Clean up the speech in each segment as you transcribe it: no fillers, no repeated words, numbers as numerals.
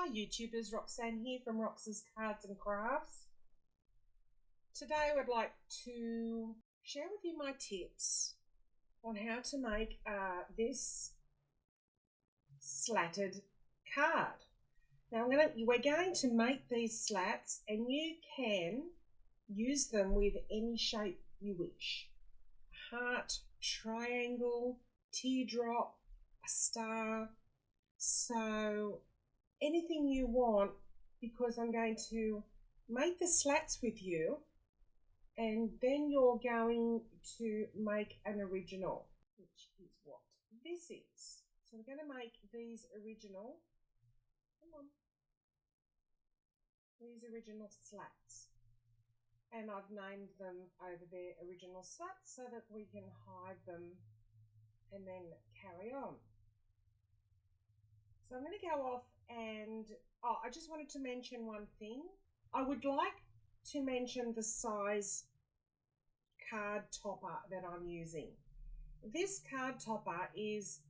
Hi YouTubers, Roxanne here from Rox's Cards and Crafts. Today I would like to share with you my tips on how to make this slatted card. Now we're going to make these slats, and you can use them with any shape you wish. Heart, triangle, teardrop, a star, so anything you want, because I'm going to make the slats with you and then you're going to make an original, which is what this is. So we're going to make these original, these original slats, and I've named them over there original slats so that we can hide them and then carry on. So I'm going to go off and, I just wanted to mention one thing. I would like to mention the size card topper that I'm using. This card topper is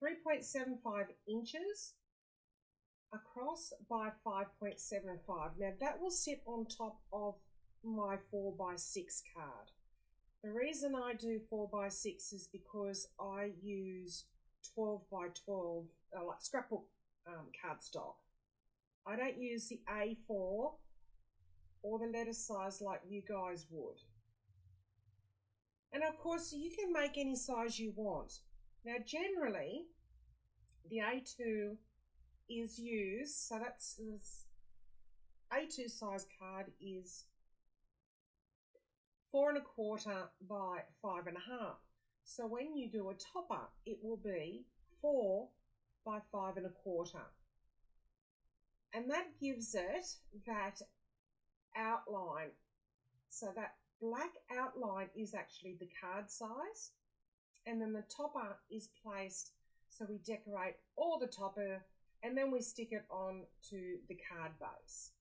3.75 inches across by 5.75. Now that will sit on top of my 4x6 card. The reason I do 4x6 is because I use 12x12 like scrapbook cardstock. I don't use the A4 or the letter size like you guys would. And of course you can make any size you want. Now generally the A2 is used, so that's this A2 size card is 4 1/4 by 5 1/2. So when you do a topper, it will be 4 by 5 1/4. And that gives it that outline. So that black outline is actually the card size. And then the topper is placed, so we decorate all the topper and then we stick it on to the card base.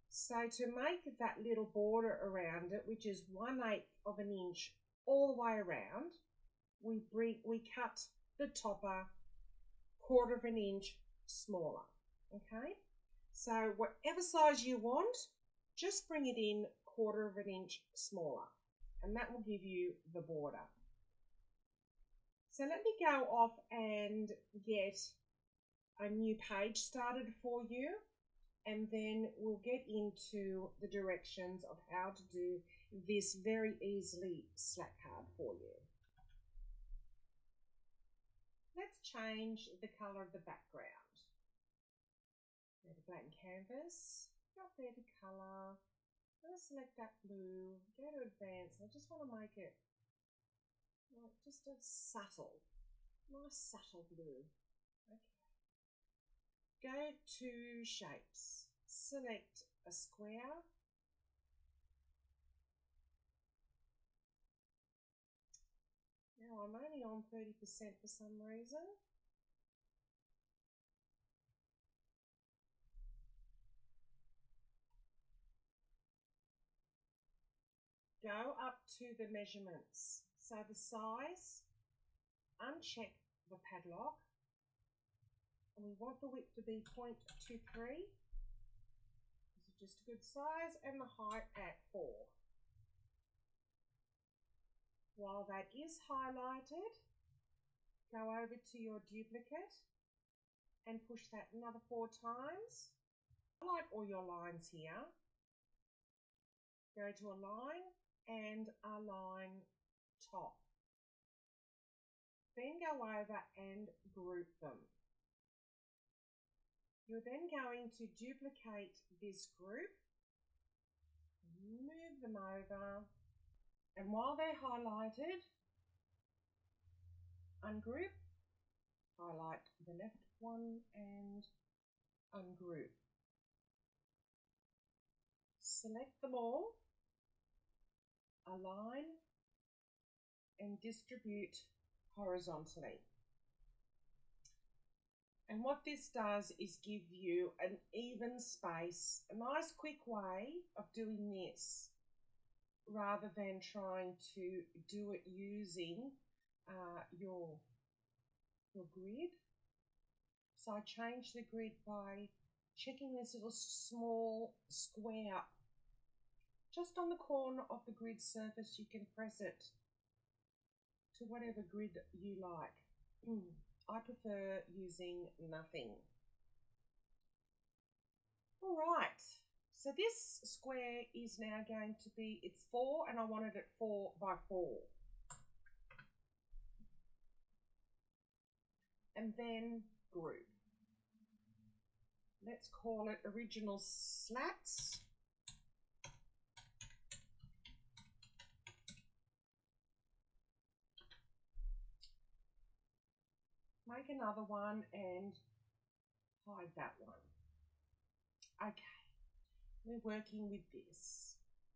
So to make that little border around it, which is 1/8 of an inch all the way around, we cut the topper 1/4 of an inch smaller. Okay, so whatever size you want, just bring it in 1/4 of an inch smaller, and that will give you the border. So let me go off and get a new page started for you, and then we'll get into the directions of how to do this very easily slat card for you. Let's change the color of the background. Go to blank canvas, go up there to color. I'm going to select that blue, go to advanced. I just want to make it just a subtle, nice subtle blue. Okay. Go to shapes, select a square. Now I'm only on 30% for some reason. Go up to the measurements. So the size, uncheck the padlock, and we want the width to be 0.23. This is just a good size, and the height at 4. While that is highlighted, go over to your duplicate and push that another 4 times. Highlight all your lines here. Go to align and align top. Then go over and group them. You're then going to duplicate this group, move them over, and while they're highlighted, ungroup, highlight the left one and ungroup. Select them all, align and distribute horizontally. And what this does is give you an even space, a nice quick way of doing this, rather than trying to do it using your grid. So I changed the grid by checking this little small square just on the corner of the grid surface. You can press it to whatever grid you like. I prefer using nothing. All right, so this square is now going to be, it's 4 and I wanted it 4 by 4. And then group. Let's call it original slats. Make another one and hide that one. Okay, we're working with this.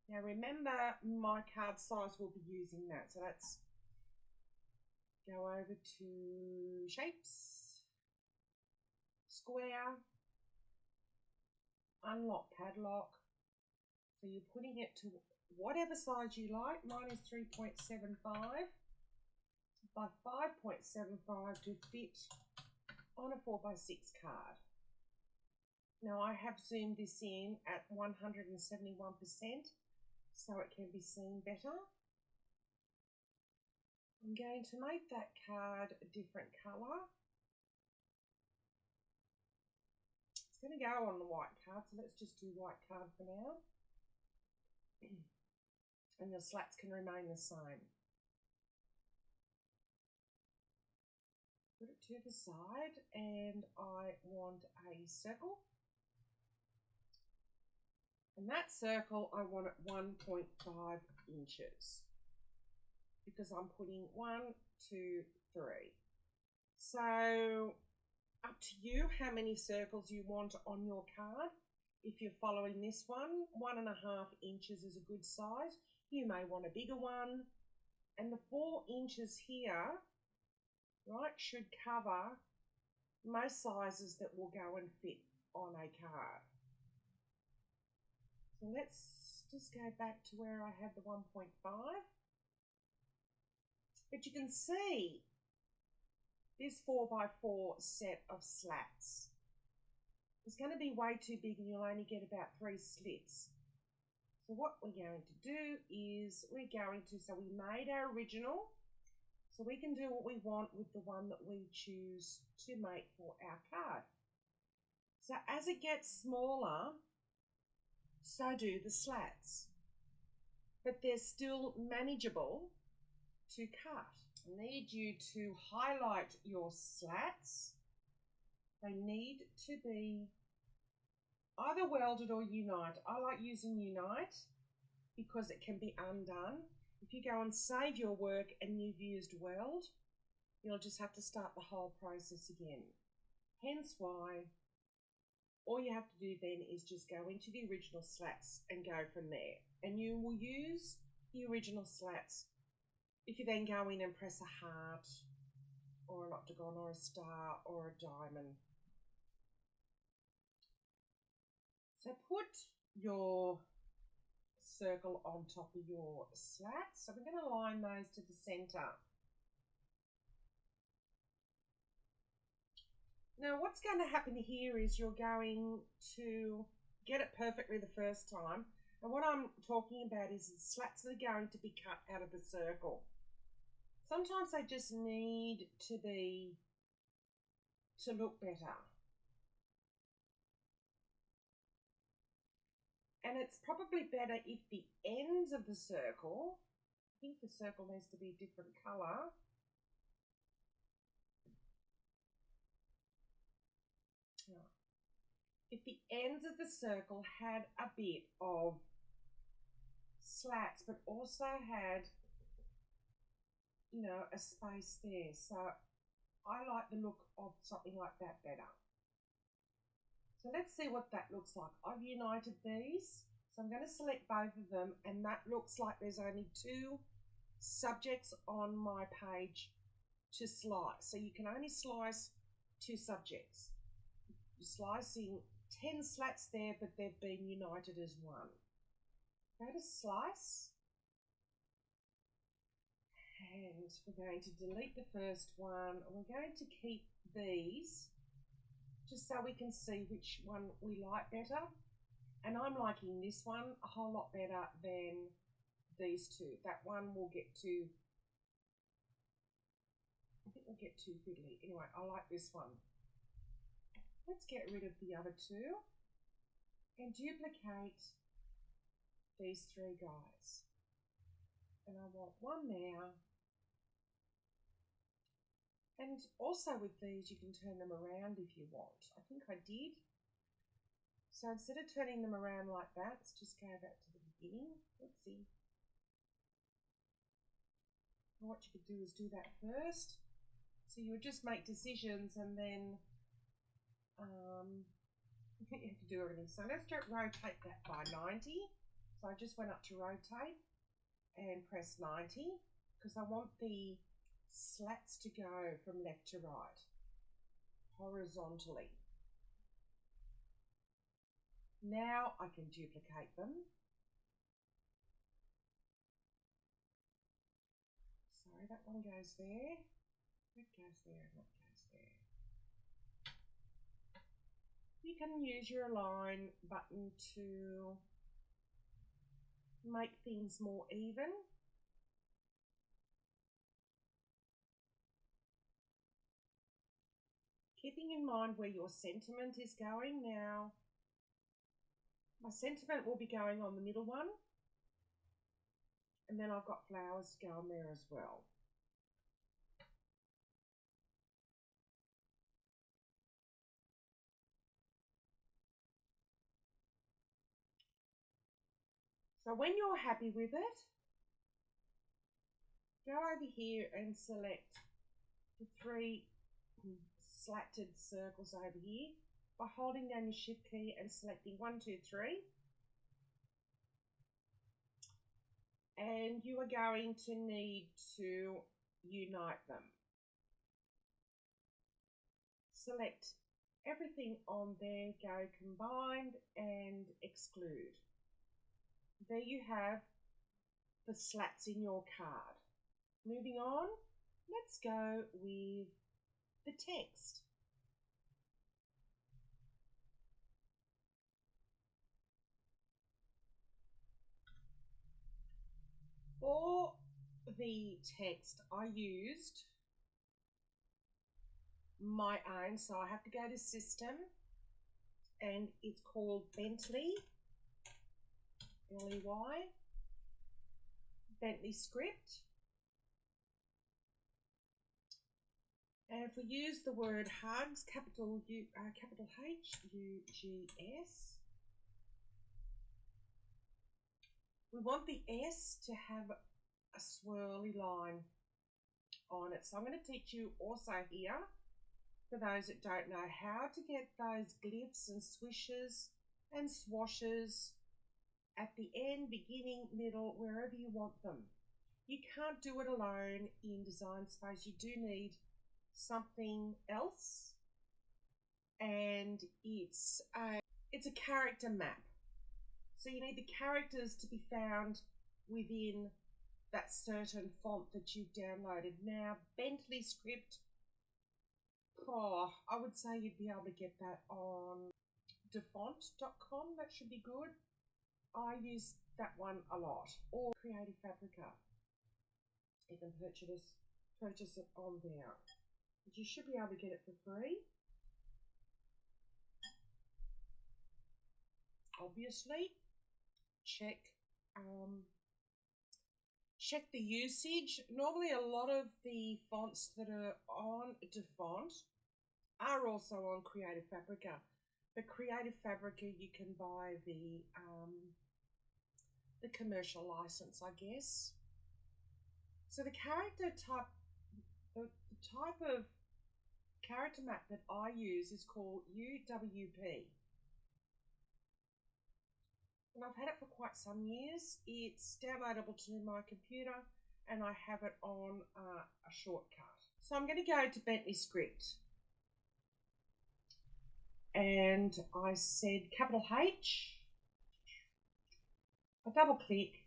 Now remember, my card size will be using that. So let's go over to shapes, square, unlock padlock. So you're putting it to whatever size you like. Mine is 3.75 by 5.75 to fit on a 4x6 card. Now I have zoomed this in at 171% so it can be seen better. I'm going to make that card a different colour. It's going to go on the white card, so let's just do white card for now. And your slats can remain the same. Put it to the side and I want a circle. And that circle I want at 1.5 inches because I'm putting 1, 2, 3. So up to you how many circles you want on your card. If you're following this one, 1.5 inches is a good size. You may want a bigger one. And the 4 inches here, right, should cover most sizes that will go and fit on a card. So let's just go back to where I had the 1.5. But you can see this 4x4 set of slats is going to be way too big and you'll only get about 3 slits. So what we're going to do is so we made our original, so we can do what we want with the one that we choose to make for our card. So as it gets smaller, so do the slats, but they're still manageable to cut. I need you to highlight your slats. They need to be either welded or unite. I like using unite because it can be undone. If you go and save your work and you've used weld, you'll just have to start the whole process again. Hence why all you have to do then is just go into the original slats and go from there. And you will use the original slats if you then go in and press a heart or an octagon or a star or a diamond. So put your circle on top of your slats. So we're going to line those to the center. Now what's going to happen here is you're going to get it perfectly the first time. And what I'm talking about is the slats that are going to be cut out of the circle. Sometimes they just need to look better. And it's probably better if the ends of the circle, I think the circle needs to be a different colour. If the ends of the circle had a bit of slats, but also had, you know, a space there. So I like the look of something like that better. So let's see what that looks like. I've united these. So I'm going to select both of them, and that looks like there's only 2 subjects on my page to slice. So you can only slice 2 subjects. You're slicing 10 slats there, but they've been united as one. Go to slice. And we're going to delete the first one. And we're going to keep these just so we can see which one we like better. And I'm liking this one a whole lot better than these two. That one will get too, I think we'll get too fiddly. Anyway, I like this one. Let's get rid of the other two and duplicate these three guys. And I want one there. And also with these, you can turn them around if you want. I think I did. So instead of turning them around like that, let's just go back to the beginning. Let's see. What you could do is do that first. So you would just make decisions and then you have to do everything. So let's rotate that by 90. So I just went up to rotate and press 90 because I want the slats to go from left to right, horizontally. Now I can duplicate them. Sorry, that one goes there, that goes there, and that goes there. You can use your align button to make things more even. Keeping in mind where your sentiment is going. Now, my sentiment will be going on the middle one. And then I've got flowers to go on there as well. So when you're happy with it, go over here and select the three slatted circles over here by holding down your shift key and selecting 1, 2, 3. And you are going to need to unite them. Select everything on there, go combined and exclude. There you have the slats in your card. Moving on, let's go with the text. For the text, I used my own, so I have to go to System, and it's called Bentley, L-E-Y, Bentley Script. And if we use the word hugs, capital H-U-G-S, we want the S to have a swirly line on it. So I'm going to teach you also here, for those that don't know, how to get those glyphs and swishes and swashes at the end, beginning, middle, wherever you want them. You can't do it alone in Design Space. You do need something else, and it's a character map. So you need the characters to be found within that certain font that you've downloaded. Now, Bentley Script, I would say you'd be able to get that on defont.com. That should be good. I use that one a lot. Or Creative Fabrica. You can purchase it on there. But you should be able to get it for free. Obviously, check the usage. Normally, a lot of the fonts that are on Defont are also on Creative Fabrica. But Creative Fabrica, you can buy the commercial license, I guess. So the character type, the type of character map that I use is called UWP. And I've had it for quite some years. It's downloadable to my computer and I have it on a shortcut. So I'm going to go to Bentley Script. And I said capital H. I double click,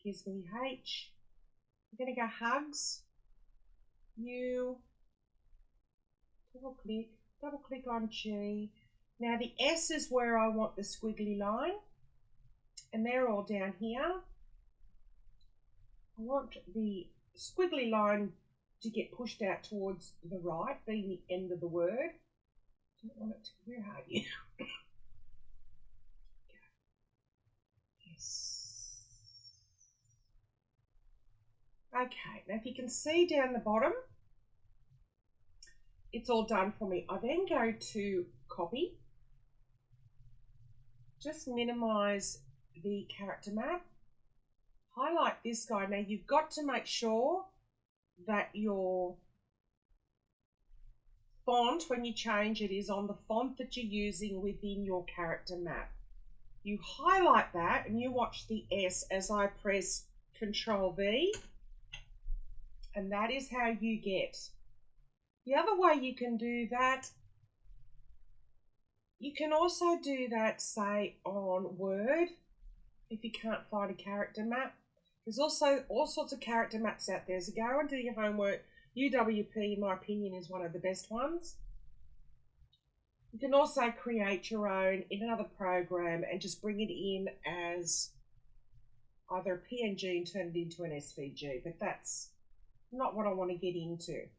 gives me H. I'm going to go hugs, U, double click, double click on G. Now the S is where I want the squiggly line, and they're all down here. I want the squiggly line to get pushed out towards the right, being the end of the word. Don't want it to, where are you? Yes. Okay, now if you can see down the bottom, it's all done for me. I then go to copy, just minimize the character map, highlight this guy. Now you've got to make sure that your font, when you change it, is on the font that you're using within your character map. You highlight that and you watch the S as I press Control V, and that is how you get. The other way you can do that, you can also do that, say, on Word, if you can't find a character map. There's also all sorts of character maps out there, so go and do your homework. UWP, in my opinion, is one of the best ones. You can also create your own in another program and just bring it in as either a PNG and turn it into an SVG, but that's not what I want to get into.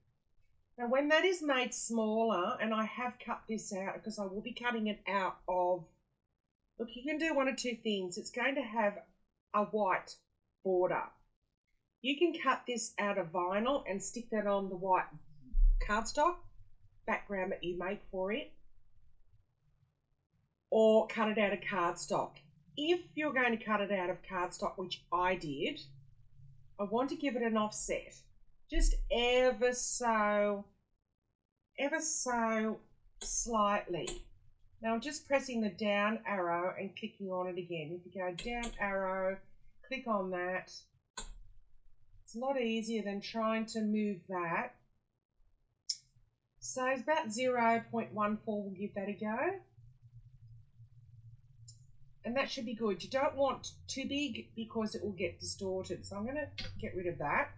Now when that is made smaller, and I have cut this out because I will be cutting it out of, look, you can do one of two things. It's going to have a white border. You can cut this out of vinyl and stick that on the white cardstock background that you make for it, or cut it out of cardstock. If you're going to cut it out of cardstock, which I did, I want to give it an offset, just ever so slightly. Now I'm just pressing the down arrow and clicking on it again. If you go down arrow, click on that. It's a lot easier than trying to move that. So it's about 0.14, we'll give that a go. And that should be good. You don't want too big because it will get distorted. So I'm going to get rid of that.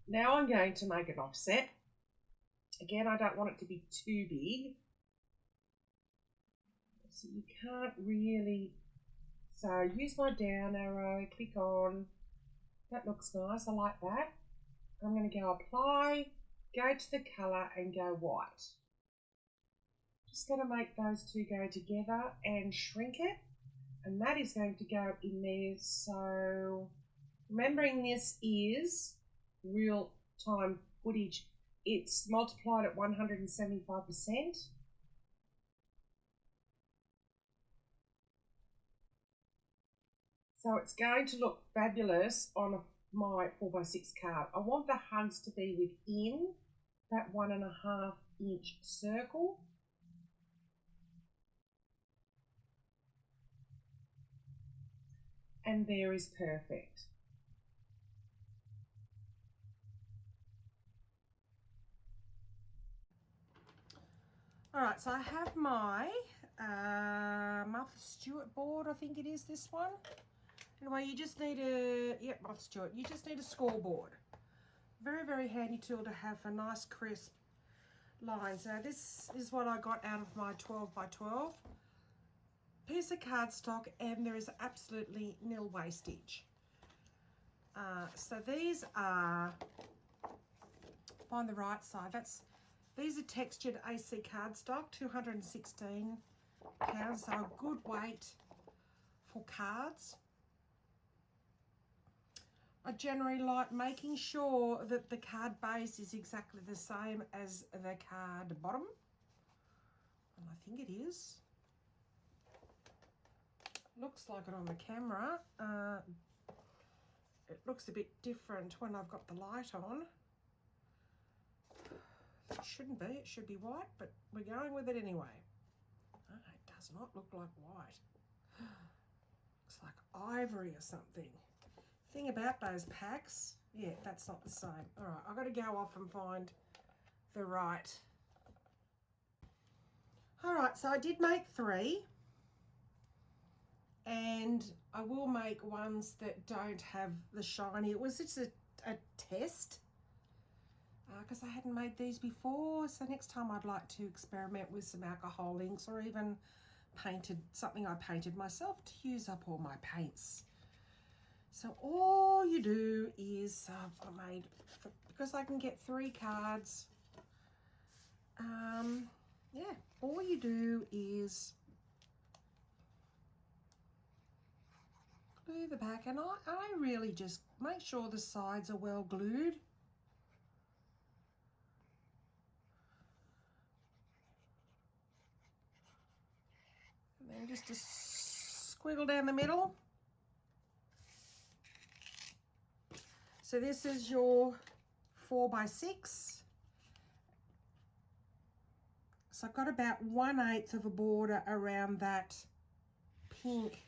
Now I'm going to make an offset. Again, I don't want it to be too big. So you can't really, so use my down arrow, click on, that looks nice, I like that. I'm going to go apply, go to the colour and go white. Just going to make those two go together and shrink it, and that is going to go in there. So remembering this is real time footage, it's multiplied at 175%. So it's going to look fabulous on my 4x6 card. I want the hugs to be within that 1.5 inch circle. And there is perfect. All right, so I have my Martha Stewart board, I think it is this one. Anyway, you just need a, yep, Martha Stewart, you just need a scoreboard. Very, very handy tool to have for nice crisp lines. Now this is what I got out of my 12x12 piece of cardstock, and there is absolutely nil wastage. So these are, find the right side, these are textured AC cardstock, 216 pounds, so a good weight for cards. I generally like making sure that the card base is exactly the same as the card bottom, and I think it is. Looks like it on the camera. It looks a bit different when I've got the light on. It shouldn't be, it should be white, but we're going with it anyway. Oh, it does not look like white. Looks like ivory or something. Thing about those packs, yeah, that's not the same. All right, I've got to go off and find the right. All right, so I did make 3. And I will make ones that don't have the shiny. It was just a test. because I hadn't made these before. So next time I'd like to experiment with some alcohol inks, or even something I painted myself to use up all my paints. So all you do is, because I can get 3 cards, yeah, all you do is glue the back, and I really just make sure the sides are well glued. And then just a squiggle down the middle. So this is your 4x6. So I've got about 1/8 of a border around that pink.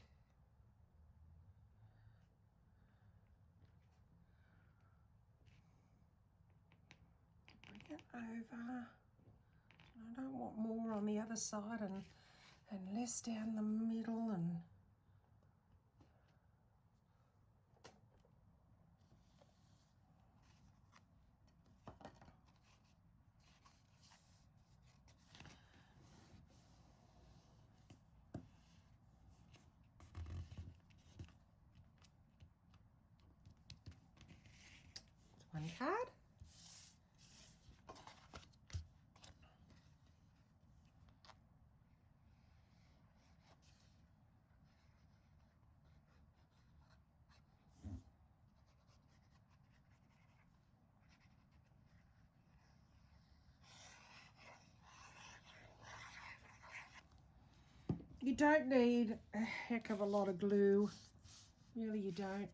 Bring it over. I don't want more on the other side and less down the middle, and one card. You don't need a heck of a lot of glue, really you don't.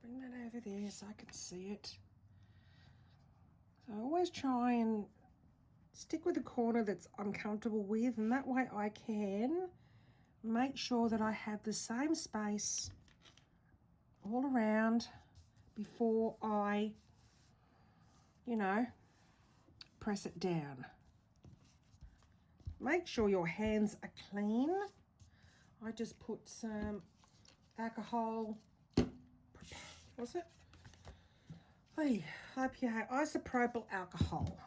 Bring that over there so I can see it. So I always try and stick with the corner that I'm comfortable with, and that way I can make sure that I have the same space all around before I, press it down. Make sure your hands are clean. I just put some alcohol, what's it? Hey, IPA, isopropyl alcohol.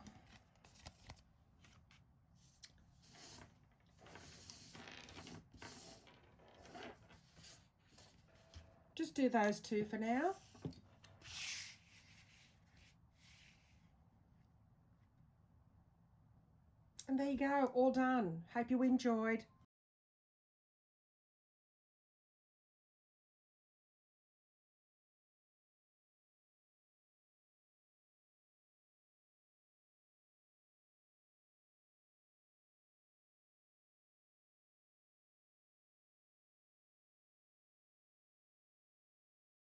Just do those 2 for now. And there you go, all done. Hope you enjoyed.